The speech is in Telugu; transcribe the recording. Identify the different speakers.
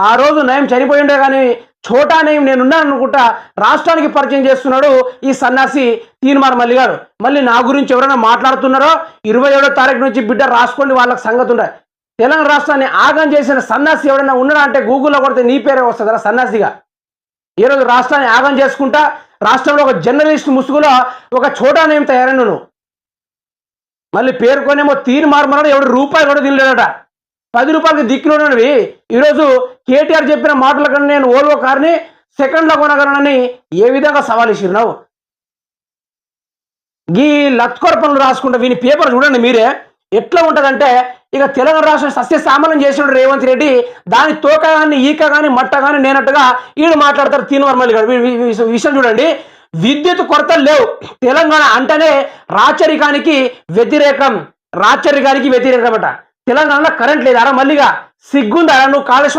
Speaker 1: ఆ రోజు నయం చనిపోయి ఉండే కానీ చోటా నయం నేనున్నాను అనుకుంటా రాష్ట్రానికి పరిచయం చేస్తున్నాడు ఈ సన్నాసి తీన్మార్ మల్లి గారు. మళ్ళీ నా గురించి ఎవరైనా మాట్లాడుతున్నారో 27వ తారీఖు నుంచి బిడ్డ రాసుకోండి, వాళ్ళకి సంగతి ఉండే. తెలంగాణ రాష్ట్రాన్ని ఆగం చేసిన సన్నాసి ఎవరైనా ఉన్నాడా అంటే గూగుల్లో కొడితే నీ పేరే వస్తుంది సన్నాసిగా. ఈరోజు రాష్ట్రాన్ని ఆగం చేసుకుంటా రాష్ట్రంలో ఒక జర్నలిస్ట్ ముసుగులో ఒక చోటా నయం తయారైన నువ్వు మళ్ళీ పేరుకొనేమో తీన్మార్ మల్లి ఎవడు రూపాయి కూడా తినలేడట. 10 రూపాయలకి దిక్కులోనవి. ఈరోజు కేటీఆర్ చెప్పిన మాటల కన్నా నేను ఓల్వో కార్ని సెకండ్లో కొనగలనని ఏ విధంగా సవాల్ ఇచ్చినావు? ఈ లత్కొర పనులు రాసుకుంటా వీని పేపర్ చూడండి మీరే ఎట్లా ఉంటుందంటే, ఇక తెలంగాణ రాష్ట్రం సస్యశ్యామలం చేసినాడు రేవంత్ రెడ్డి, దాని తోక కానీ ఈక కానీ మట్ట కానీ నేనట్టుగా వీళ్ళు మాట్లాడతారు తీన్మార్ మల్లి గారు. విషయం చూడండి, విద్యుత్ కొరతలు లేవు తెలంగాణ అంటేనే రాచరికానికి వ్యతిరేకం, రాచరికానికి వ్యతిరేకమట. తెలంగాణలో కరెంట్ లేదారా? మల్లిగా సిగ్గుందా నువ్వు కాళేశ్వరం